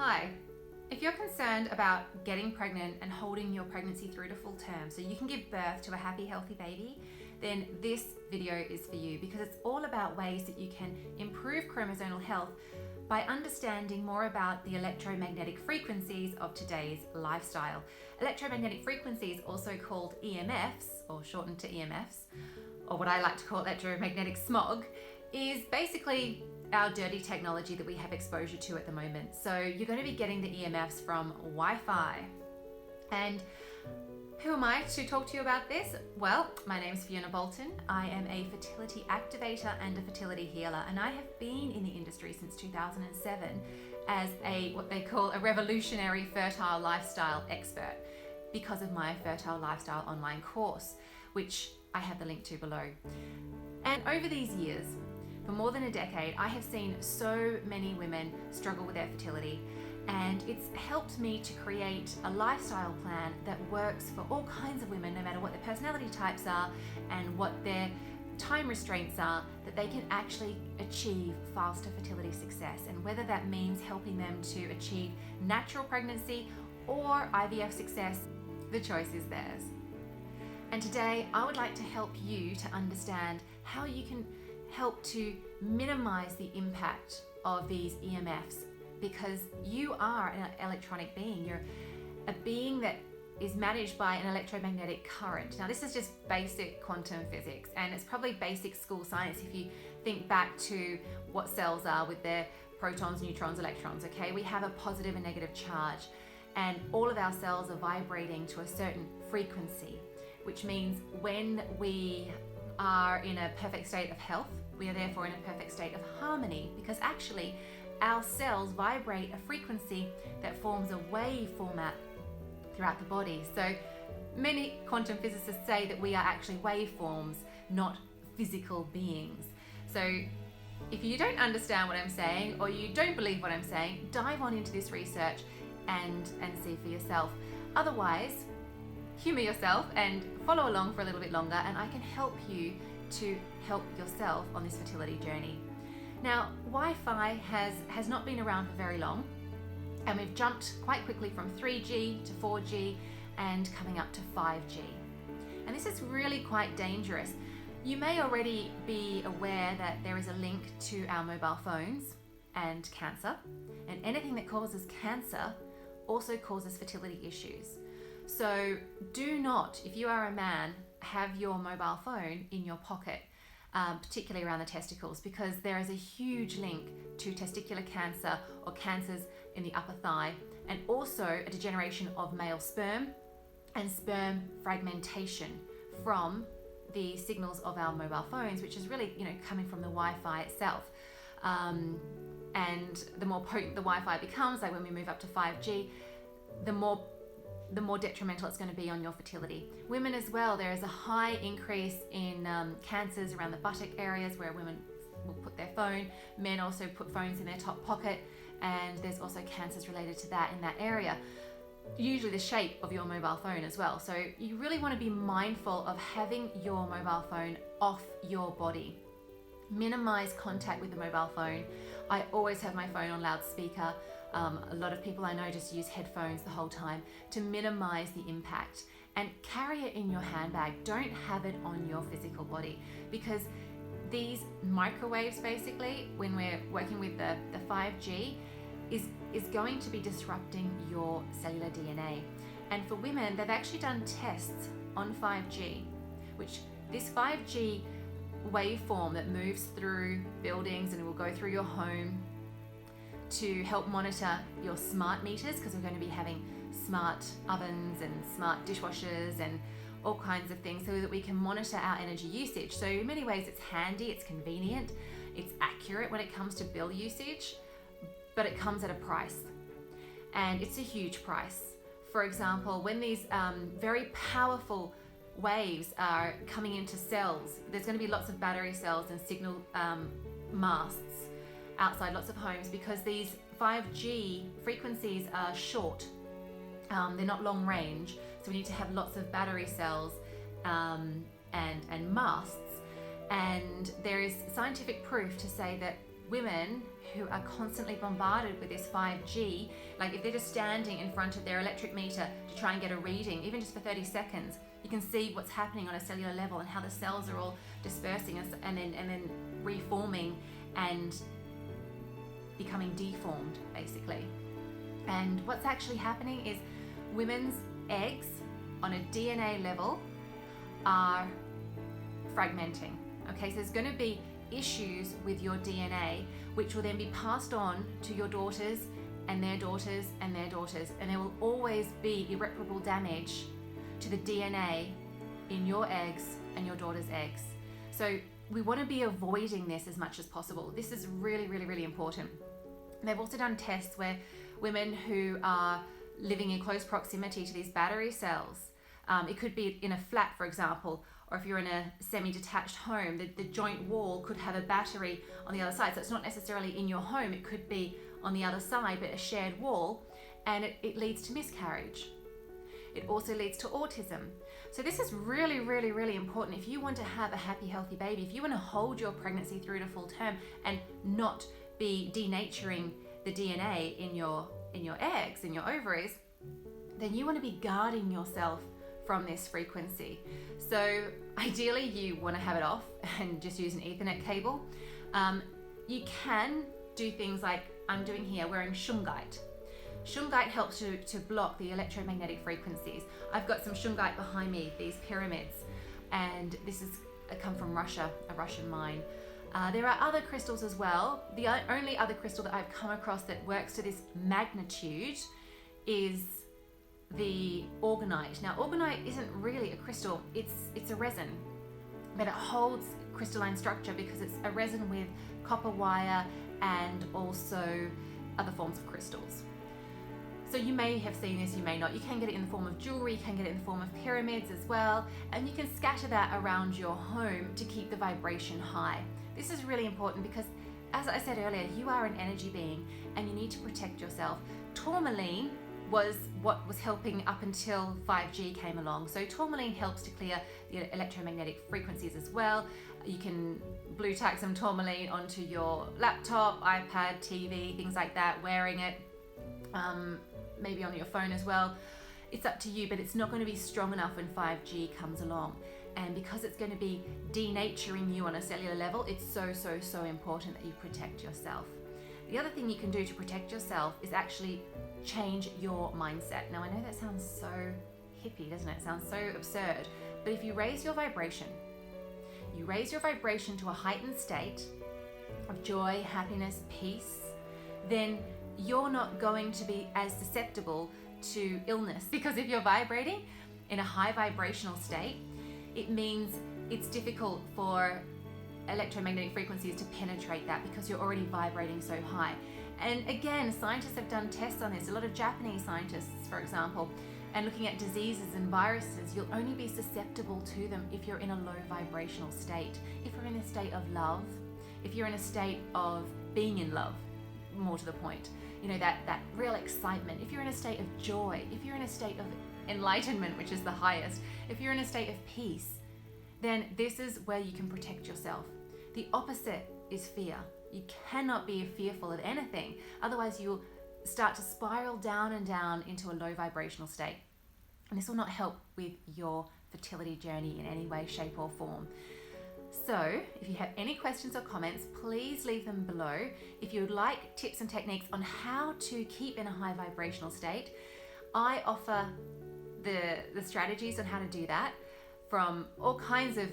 Hi. If you're concerned about getting pregnant and holding your pregnancy through to full term so you can give birth to a happy, healthy baby, then this video is for you because it's all about ways that you can improve chromosomal health by understanding more about the electromagnetic frequencies of today's lifestyle. Electromagnetic frequencies, also called EMFs, or shortened to EMFs, or what I like to call electromagnetic smog, is basically our dirty technology that we have exposure to at the moment. So you're going to be getting the EMFs from Wi-Fi. And who am I to talk to you about this? Well, my name is Fiona Bolton. I am a fertility activator and a fertility healer, and I have been in the industry since 2007 as what they call a revolutionary fertile lifestyle expert because of my Fertile Lifestyle online course, which I have the link to below. And over these years, for more than a decade, I have seen so many women struggle with their fertility, and it's helped me to create a lifestyle plan that works for all kinds of women, no matter what their personality types are and what their time restraints are, that they can actually achieve faster fertility success. And whether that means helping them to achieve natural pregnancy or IVF success, the choice is theirs. And today I would like to help you to understand how you can help to minimize the impact of these EMFs, because you are an electronic being. You're a being that is managed by an electromagnetic current. Now, this is just basic quantum physics, and it's probably basic school science if you think back to what cells are with their protons, neutrons, electrons, okay? We have a positive and negative charge, and all of our cells are vibrating to a certain frequency, which means when we are in a perfect state of health, we are therefore in a perfect state of harmony, because actually our cells vibrate a frequency that forms a wave format throughout the body. So many quantum physicists say that we are actually waveforms, not physical beings. So if you don't understand what I'm saying, or you don't believe what I'm saying, dive on into this research and see for yourself. Otherwise, humor yourself and follow along for a little bit longer, and I can help you to help yourself on this fertility journey. Now, Wi-Fi has not been around for very long, and we've jumped quite quickly from 3G to 4G and coming up to 5G. And this is really quite dangerous. You may already be aware that there is a link to our mobile phones and cancer, and anything that causes cancer also causes fertility issues. So do not, if you are a man, have your mobile phone in your pocket, particularly around the testicles, because there is a huge link to testicular cancer or cancers in the upper thigh, and also a degeneration of male sperm and sperm fragmentation from the signals of our mobile phones, which is really, coming from the Wi-Fi itself. And the more potent the Wi-Fi becomes, like when we move up to 5G, the more detrimental it's going to be on your fertility. Women as well, there is a high increase in cancers around the buttock areas where women will put their phone. Men also put phones in their top pocket, and there's also cancers related to that in that area. Usually the shape of your mobile phone as well. So you really want to be mindful of having your mobile phone off your body. Minimize contact with the mobile phone. I always have my phone on loudspeaker. A lot of people I know just use headphones the whole time to minimize the impact, and carry it in your handbag. Don't have it on your physical body, because these microwaves, basically, when we're working with the 5G, is going to be disrupting your cellular DNA. And for women, they've actually done tests on 5G, which this 5G waveform that moves through buildings and it will go through your home to help monitor your smart meters, because we're going to be having smart ovens and smart dishwashers and all kinds of things, so that we can monitor our energy usage. So in many ways it's handy, it's convenient, it's accurate when it comes to bill usage, but it comes at a price, and it's a huge price. For example, when these very powerful waves are coming into cells, there's going to be lots of battery cells and signal masts outside lots of homes, because these 5G frequencies are short. They're not long range, so we need to have lots of battery cells and masts. And there is scientific proof to say that women who are constantly bombarded with this 5G, like if they're just standing in front of their electric meter to try and get a reading, even just for 30 seconds, you can see what's happening on a cellular level and how the cells are all dispersing and then reforming and becoming deformed, basically. And what's actually happening is women's eggs on a DNA level are fragmenting. Okay, so there's going to be issues with your DNA, which will then be passed on to your daughters and their daughters and their daughters, and there will always be irreparable damage to the DNA in your eggs and your daughter's eggs. So we want to be avoiding this as much as possible. This is really, really, really important. They've also done tests where women who are living in close proximity to these battery cells, it could be in a flat, for example, or if you're in a semi-detached home, the joint wall could have a battery on the other side. So it's not necessarily in your home, it could be on the other side, but a shared wall, and it leads to miscarriage. It also leads to autism. So this is really, really, really important. If you want to have a happy, healthy baby, if you want to hold your pregnancy through to full term and not be denaturing the DNA in your eggs, in your ovaries, then you want to be guarding yourself from this frequency. So ideally you want to have it off and just use an Ethernet cable. You can do things like I'm doing here, wearing shungite. Shungite helps to block the electromagnetic frequencies. I've got some shungite behind me, these pyramids, and this is come from Russia, a Russian mine. There are other crystals as well. The only other crystal that I've come across that works to this magnitude is the orgonite. Now, orgonite isn't really a crystal, it's a resin, but it holds crystalline structure because it's a resin with copper wire and also other forms of crystals. So you may have seen this, you may not. You can get it in the form of jewelry, you can get it in the form of pyramids as well, and you can scatter that around your home to keep the vibration high. This is really important because, as I said earlier, you are an energy being and you need to protect yourself. Tourmaline was what was helping up until 5G came along. So tourmaline helps to clear the electromagnetic frequencies as well. You can blue tack some tourmaline onto your laptop, iPad, TV, things like that, wearing it, maybe on your phone as well. It's up to you, but it's not going to be strong enough when 5G comes along. And because it's going to be denaturing you on a cellular level, it's so, so, so important that you protect yourself. The other thing you can do to protect yourself is actually change your mindset. Now, I know that sounds so hippie, doesn't it? It sounds so absurd. But if you raise your vibration to a heightened state of joy, happiness, peace, then you're not going to be as susceptible to illness. Because if you're vibrating in a high vibrational state, it means it's difficult for electromagnetic frequencies to penetrate that because you're already vibrating so high. And again, scientists have done tests on this. A lot of Japanese scientists, for example, and looking at diseases and viruses, you'll only be susceptible to them if you're in a low vibrational state. If you're in a state of love, if you're in a state of being in love, more to the point, you know, that real excitement, if you're in a state of joy, if you're in a state of enlightenment, which is the highest, if you're in a state of peace, then this is where you can protect yourself. The opposite is fear. You cannot be fearful of anything, otherwise you'll start to spiral down and down into a low vibrational state. And this will not help with your fertility journey in any way, shape or form. So if you have any questions or comments, please leave them below. If you would like tips and techniques on how to keep in a high vibrational state, I offer the strategies on how to do that from all kinds of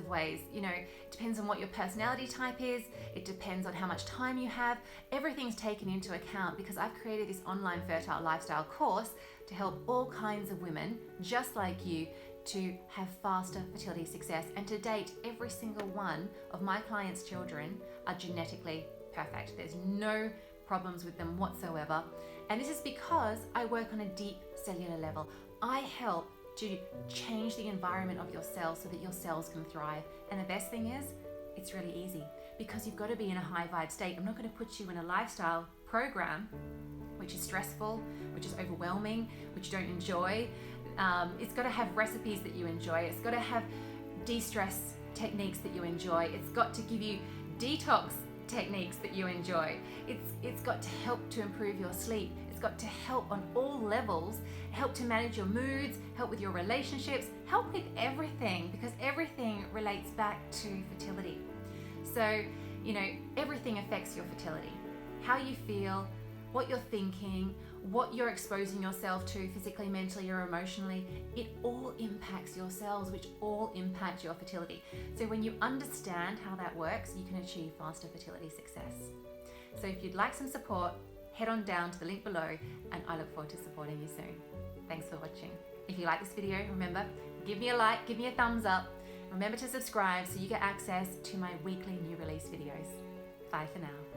ways. You know, it depends on what your personality type is. It depends on how much time you have. Everything's taken into account because I've created this online fertile lifestyle course to help all kinds of women just like you to have faster fertility success. And to date, every single one of my clients' children are genetically perfect. There's no problems with them whatsoever. And this is because I work on a deep cellular level. I help to change the environment of your cells so that your cells can thrive. And the best thing is, it's really easy because you've got to be in a high vibe state. I'm not going to put you in a lifestyle program which is stressful, which is overwhelming, which you don't enjoy. It's got to have recipes that you enjoy. It's got to have de-stress techniques that you enjoy. It's got to give you detox techniques that you enjoy. It's got to help to improve your sleep. It's got to help on all levels, help to manage your moods, help with your relationships, help with everything, because everything relates back to fertility. So, you know, everything affects your fertility. How you feel, what you're thinking, what you're exposing yourself to physically, mentally, or emotionally, it all impacts your cells, which all impact your fertility. So when you understand how that works, you can achieve faster fertility success. So if you'd like some support, head on down to the link below, and I look forward to supporting you soon. Thanks for watching. If you like this video, remember, give me a like, give me a thumbs up. Remember to subscribe so you get access to my weekly new release videos. Bye for now.